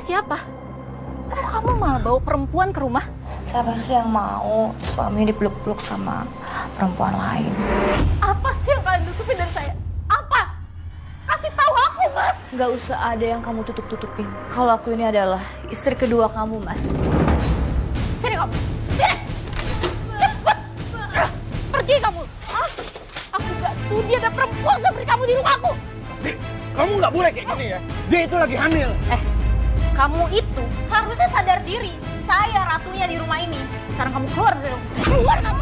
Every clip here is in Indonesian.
siapa? Kok kamu malah bawa perempuan ke rumah? Siapa sih yang mau suami dipeluk-peluk sama perempuan lain? Apa sih yang kalian tutupin dari saya? Apa? Kasih tahu aku, Mas! Gak usah ada yang kamu tutup-tutupin. Kalau aku ini adalah istri kedua kamu, Mas. Sini kamu! Sini! Cepet! Pergi kamu! Hah? Aku gak studi ada perempuan seperti kamu di rumahku! Pasti, kamu nggak boleh kayak gini ya. Dia itu lagi hamil. Kamu itu harusnya sadar diri. Saya ratunya di rumah ini. Sekarang kamu keluar dari rumah. Keluar kamu!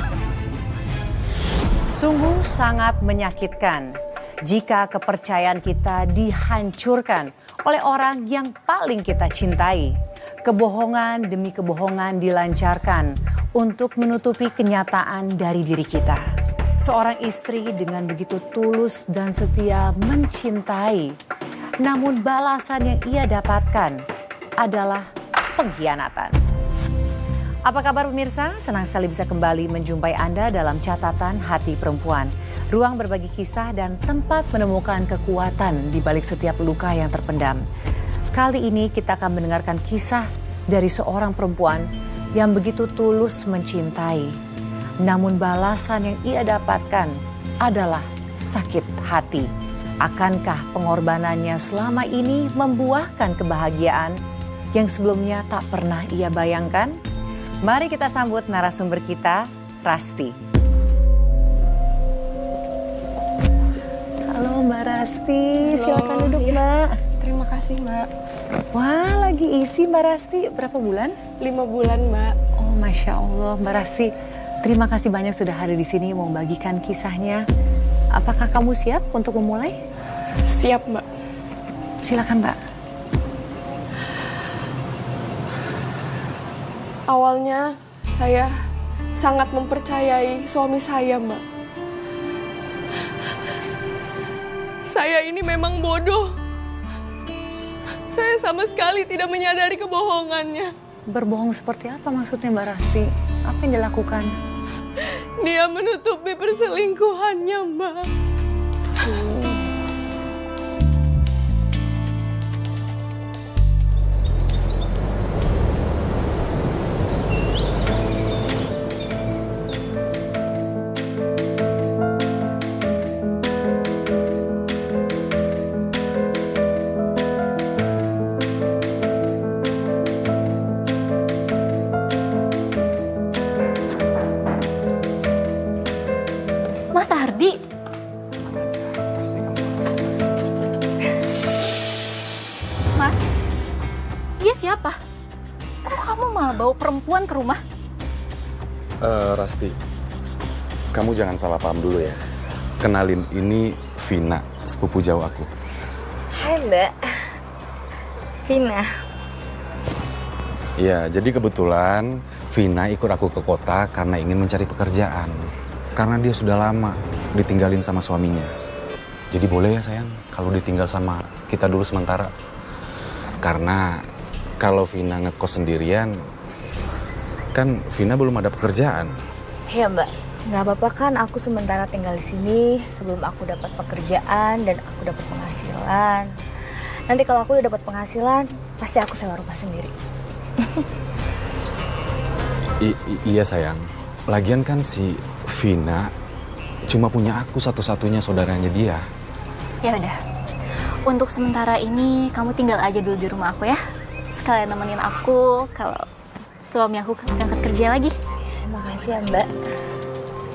Sungguh sangat menyakitkan jika kepercayaan kita dihancurkan oleh orang yang paling kita cintai. Kebohongan demi kebohongan dilancarkan untuk menutupi kenyataan dari diri kita. Seorang istri dengan begitu tulus dan setia mencintai, namun balasan yang ia dapatkan adalah pengkhianatan. Apa kabar pemirsa? Senang sekali bisa kembali menjumpai Anda dalam catatan hati perempuan. Ruang berbagi kisah dan tempat menemukan kekuatan di balik setiap luka yang terpendam. Kali ini kita akan mendengarkan kisah dari seorang perempuan yang begitu tulus mencintai. Namun balasan yang ia dapatkan adalah sakit hati. Akankah pengorbanannya selama ini membuahkan kebahagiaan yang sebelumnya tak pernah ia bayangkan? Mari kita sambut narasumber kita, Rasti. Halo Mbak Rasti, silakan duduk Mbak. Terima kasih Mbak. Wah, lagi isi Mbak Rasti. Berapa bulan? 5 bulan Mbak. Oh, Masya Allah Mbak Rasti. Terima kasih banyak sudah hadir di sini mau membagikan kisahnya. Apakah kamu siap untuk memulai? Siap Mbak. Silakan Mbak. Awalnya saya sangat mempercayai suami saya Mbak. Saya ini memang bodoh. Saya sama sekali tidak menyadari kebohongannya. Berbohong seperti apa maksudnya Mbak Rasti? Apa yang dilakukan? Dia menutupi perselingkuhannya Mbak. Mas Ardi? Mas, dia siapa? Kok kamu malah bawa perempuan ke rumah? Rasti, kamu jangan salah paham dulu ya. Kenalin, ini Vina, sepupu jauh aku. Hai Mbak. Vina. Iya, jadi kebetulan Vina ikut aku ke kota karena ingin mencari pekerjaan. Karena dia sudah lama ditinggalin sama suaminya. Jadi boleh ya sayang, kalau ditinggal sama kita dulu sementara. Karena kalau Vina ngekos sendirian, kan Vina belum ada pekerjaan. Iya Mbak. Gak apa-apa kan aku sementara tinggal di sini sebelum aku dapat pekerjaan dan aku dapat penghasilan. Nanti kalau aku udah dapat penghasilan, pasti aku sewa rumah sendiri. Iya sayang. Lagian kan si Vina cuma punya aku satu-satunya saudaranya dia. Ya udah. Untuk sementara ini kamu tinggal aja dulu di rumah aku ya. Sekalian nemenin aku kalau suami aku berangkat kerja lagi. Terima kasih ya Mbak.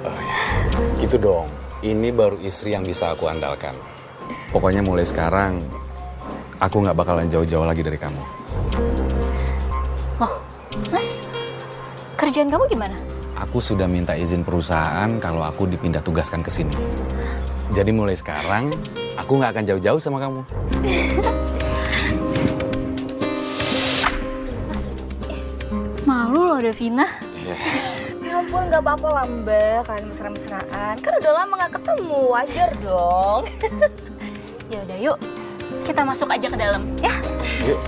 Oh ya, gitu dong. Ini baru istri yang bisa aku andalkan. Pokoknya mulai sekarang aku nggak bakalan jauh-jauh lagi dari kamu. Oh, Mas, kerjaan kamu gimana? Aku sudah minta izin perusahaan kalau aku dipindah tugaskan ke sini. Jadi mulai sekarang aku nggak akan jauh-jauh sama kamu. Malu loh Devina. Ya ampun, gak apa-apa lah Mbak, kalian mesra-mesraan. Kan udah lama gak ketemu, wajar dong. Ya udah yuk, kita masuk aja ke dalam ya. Yuk.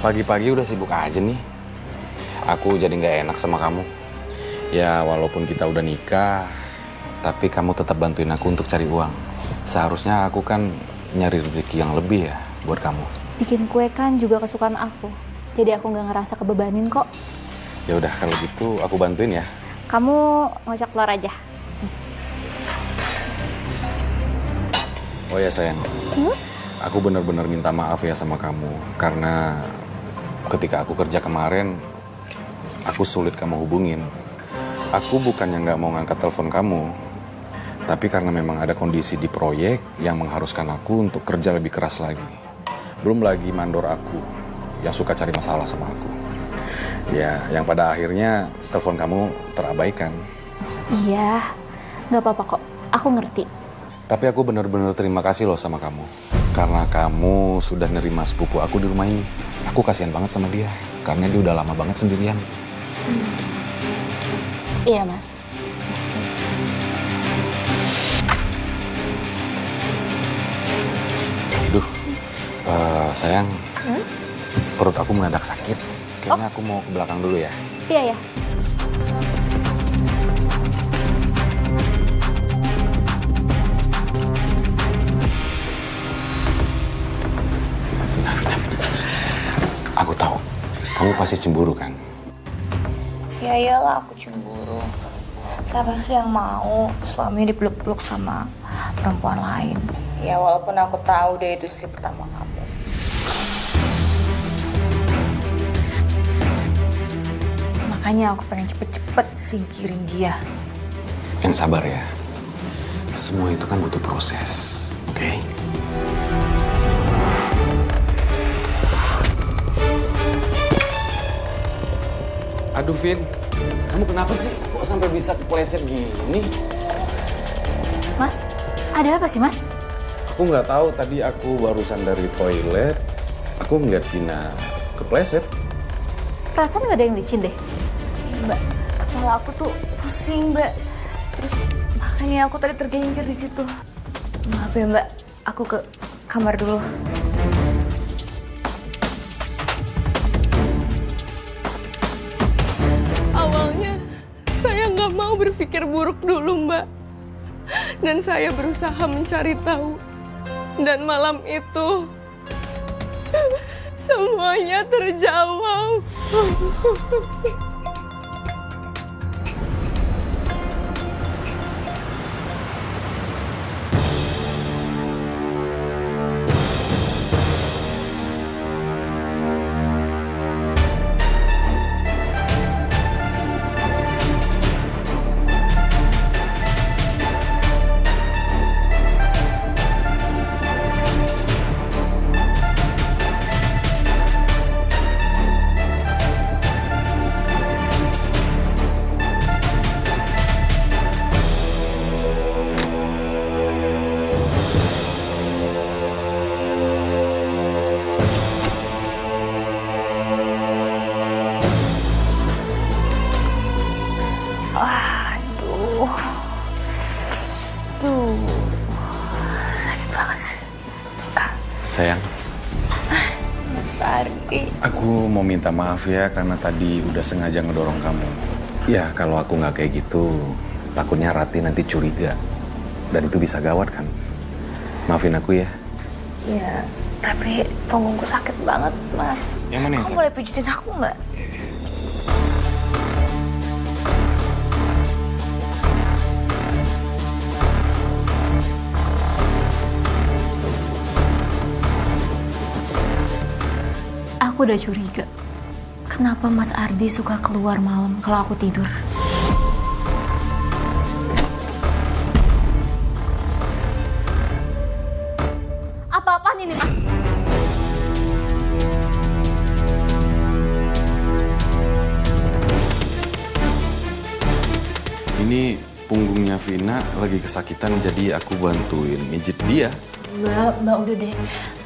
Pagi-pagi udah sibuk aja nih. Aku jadi nggak enak sama kamu. Ya walaupun kita udah nikah, tapi kamu tetap bantuin aku untuk cari uang. Seharusnya aku kan nyari rezeki yang lebih ya buat kamu. Bikin kue kan juga kesukaan aku. Jadi aku nggak ngerasa kebebanin kok. Ya udah kalau gitu aku bantuin ya. Kamu ngocok telur aja. Oh ya sayang, aku benar-benar minta maaf ya sama kamu. Karena ketika aku kerja kemarin, aku sulit kamu hubungin. Aku bukannya nggak mau ngangkat telepon kamu, tapi karena memang ada kondisi di proyek yang mengharuskan aku untuk kerja lebih keras lagi. Belum lagi mandor aku yang suka cari masalah sama aku. Ya, yang pada akhirnya telepon kamu terabaikan. Iya, nggak apa-apa kok. Aku ngerti. Tapi aku benar-benar terima kasih loh sama kamu. Karena kamu sudah nerima sepupu aku di rumah ini. Aku kasihan banget sama dia. Karena dia udah lama banget sendirian. Iya, Mas. Duh, sayang. Perut aku mendadak sakit. Kayaknya aku mau ke belakang dulu ya. Iya, ya. Aku tahu, kamu pasti cemburu kan? Ya iyalah aku cemburu. Siapa sih yang mau suami dipeluk-peluk sama perempuan lain? Ya walaupun aku tahu dia itu istri pertama kamu. Makanya aku pengen cepet-cepet singkirin dia. Yang sabar ya. Semua itu kan butuh proses, oke? Aduh, Vin. Kamu kenapa sih? Kok sampai bisa kepleset gini? Mas, ada apa sih, Mas? Aku nggak tahu. Tadi aku barusan dari toilet. Aku ngeliat Vina kepleset. Perasaan nggak ada yang licin deh. Mbak, kepala aku tuh pusing, Mbak. Terus makanya aku tadi tergelincir di situ. Maaf ya, Mbak. Aku ke kamar dulu. Awalnya saya nggak mau berpikir buruk dulu, Mbak. Dan saya berusaha mencari tahu. Dan malam itu semuanya terjawab. Sakit banget sih. Sayang, Ardi. aku mau minta maaf ya karena tadi udah sengaja ngedorong kamu. Ya, kalau aku nggak kayak gitu, takutnya Rati nanti curiga. Dan itu bisa gawat kan? Maafin aku ya. Ya, tapi punggungku sakit banget, Mas. Yang mana yang Kamu sakit? boleh pijitin aku nggak? Aku udah curiga. Kenapa Mas Ardi suka keluar malam kalau aku tidur? Apa-apaan ini, Mas? Ini punggungnya Vina lagi kesakitan, jadi aku bantuin mijit dia. Mbak udah deh.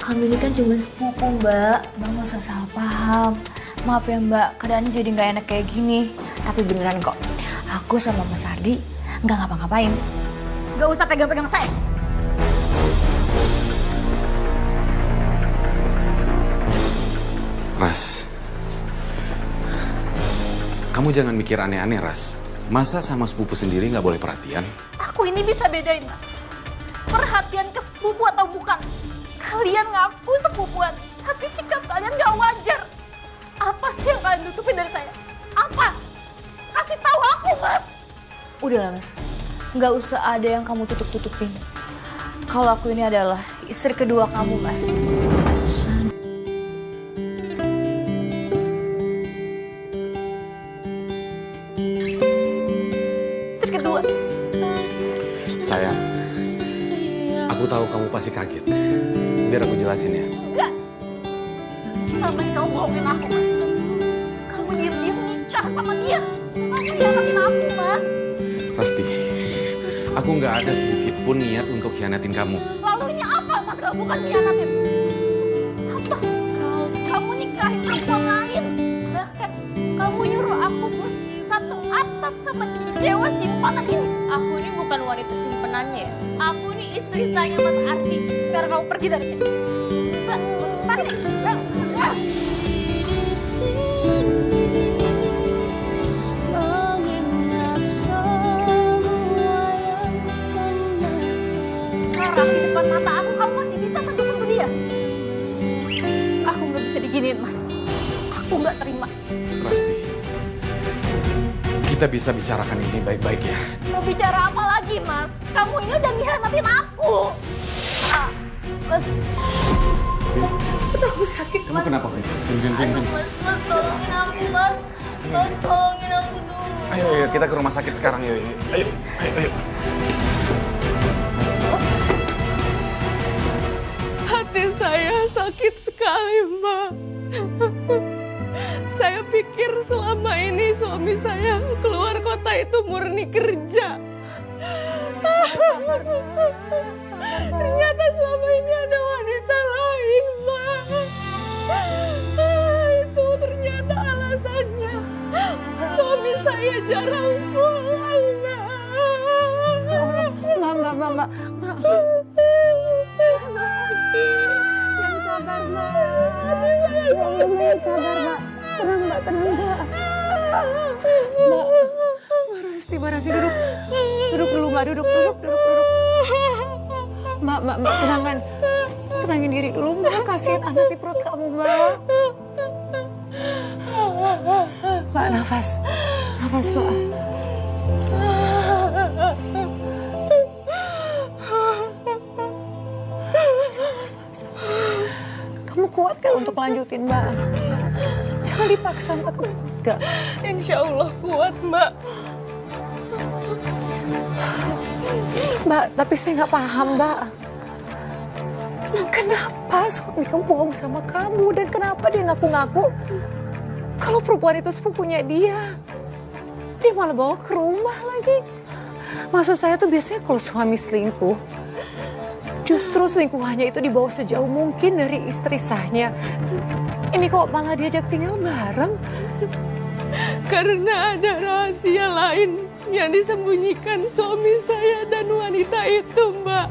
Kami ini kan cuma sepupu, Mbak. Mbak nggak usah salah paham. Maaf ya, Mbak. Keadaannya jadi nggak enak kayak gini. Tapi beneran kok. Aku sama Mas Ardi nggak ngapa-ngapain. Gak usah pegang-pegang saya. Ras, kamu jangan mikir aneh-aneh, Ras. Masa sama sepupu sendiri nggak boleh perhatian? Aku ini bisa bedain, Mas. Perhatian ke sepupu atau bukan. Kalian ngaku sepupuan, tapi sikap kalian gak wajar. Apa sih yang kalian tutupin dari saya? Apa? Kasih tahu aku, Mas. Udahlah Mas, nggak usah ada yang kamu tutup-tutupin. Kalau aku ini adalah istri kedua kamu, Mas. Istri kedua. Sayang, aku tahu kamu pasti kaget. Biar aku jelasin ya. Enggak. Selama ini kamu bohongin aku, Mas. Kamu diem-diem nikah sama dia. Kamu hianatin aku, Mas. Pasti. Aku nggak ada sedikit pun niat untuk hianatin kamu. Lalu ini apa, Mas? Kalau bukan hianatin? Apa? Kamu nikahin perempuan lain. Bahkan kamu nyuruh aku buat satu atap sama dewa simpanan ini. Aku ini bukan wanita simpenannya. Aku ini istri saya, Mas Ardi. Sekarang kamu pergi dari sini. Mbak, sini. Mbak. Sekarang di depan mata aku, kamu masih bisa sentuh-sentuh dia. Aku nggak bisa diginiin, Mas. Aku nggak terima. Rasti, kita bisa bicarakan ini baik-baik ya. Mau bicara apa lagi, Mas? Kamu ini udah ngianatin aku. Mas, Vin, aku sakit, kamu Mas. kenapa, Vin? Vin. Mas, tolongin aku, Mas. Mas, tolongin aku dulu. Ayo, kita ke rumah sakit sekarang, yuk. Ayo. Hati saya sakit sekali, Mbak. Saya pikir selama ini suami saya keluar kota itu murni kerja. Ternyata selama ini ada wanita lain, Mbak. Itu ternyata alasannya. Suami saya jarang pulang, Mbak. Mbak. Mbak Rasti, duduk. Duduk dulu, Mbak, duduk. Mbak, tenangin diri dulu, Mbak. Kasihan anak di perut kamu, Mbak. Mbak, nafas, Mbak. Kamu kuat kan untuk lanjutin, Mbak? Jangan dipaksa, Mbak. Kamu kuat gak? Insya Allah kuat, Mbak. Mbak, tapi saya nggak paham, Mbak. Kenapa suami kamu bohong sama kamu? Dan kenapa dia ngaku-ngaku kalau perempuan itu sepupunya dia? Dia malah bawa ke rumah lagi. Maksud saya tuh biasanya kalau suami selingkuh, justru selingkuhannya itu dibawa sejauh mungkin dari istri sahnya. Ini kok malah diajak tinggal bareng? Karena ada rahasia lain yang disembunyikan suami saya dan wanita itu, Mbak.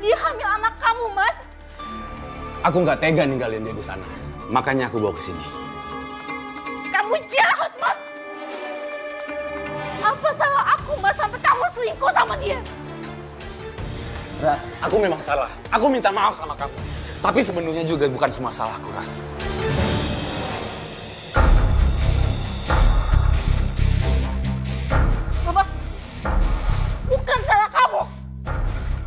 Dia hamil anak kamu, Mas. Aku nggak tega ninggalin dia di sana. Makanya aku bawa ke sini. Kamu jahat, Mas. Apa salah aku, Mas, sampai kamu selingkuh sama dia? Ras, aku memang salah. Aku minta maaf sama kamu. Tapi sebenarnya juga bukan semua salahku, Ras. Apa? Bukan salah kamu.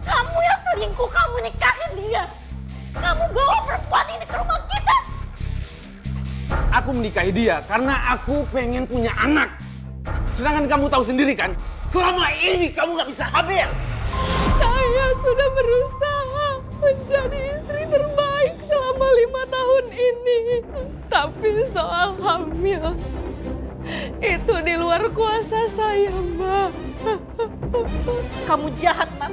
Kamu yang selingkuh, kamu nikahin dia. Kamu bawa perempuan ini ke rumah kita. Aku menikahi dia karena aku pengen punya anak. Sedangkan kamu tahu sendiri kan, selama ini kamu nggak bisa hamil. Saya sudah berusaha menjadi istri terbaik selama 5 tahun ini. Tapi soal hamil, itu di luar kuasa saya, Mbak. Kamu jahat, Mas.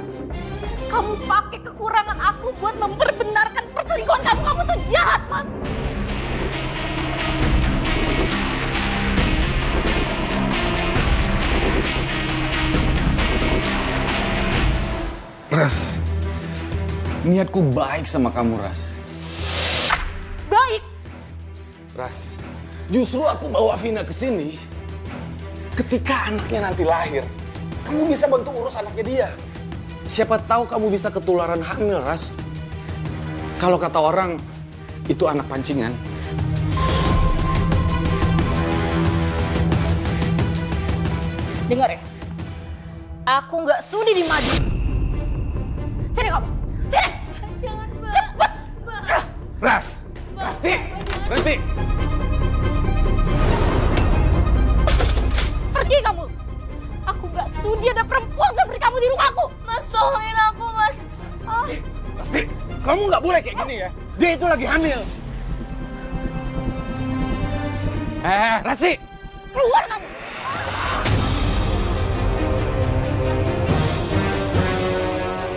Kamu pakai kekurangan aku buat memperbenarkan perselingkuhan kamu. Kamu tuh jahat, Mas. Ras, niatku baik sama kamu, Ras. Baik. Ras, justru aku bawa Vina ke sini. Ketika anaknya nanti lahir, kamu bisa bantu urus anaknya dia. Siapa tahu kamu bisa ketularan hamil, Ras. Kalau kata orang, itu anak pancingan. Dengar ya, aku nggak sudi dimadu. Sini kamu, sini. Jangan, Mbak. Cepet. Ras, Rasti, berhenti. Pergi kamu. Aku nggak sudi ada perempuan seperti kamu di rumahku. Mas, tolongin aku, Mas. Rasti, kamu nggak boleh kayak gini ya. Dia itu lagi hamil. Rasti. Keluar kamu.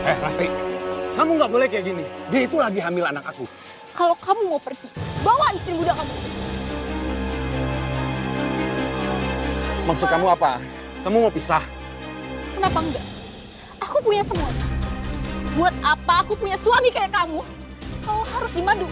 Rasti, kamu nggak boleh kayak gini. Dia itu lagi hamil anak aku. Kalau kamu mau pergi, bawa istri muda kamu. Maksud kamu apa? Kamu mau pisah? Kenapa enggak? Aku punya semua. Buat apa aku punya suami kayak kamu? Kau harus dimadu.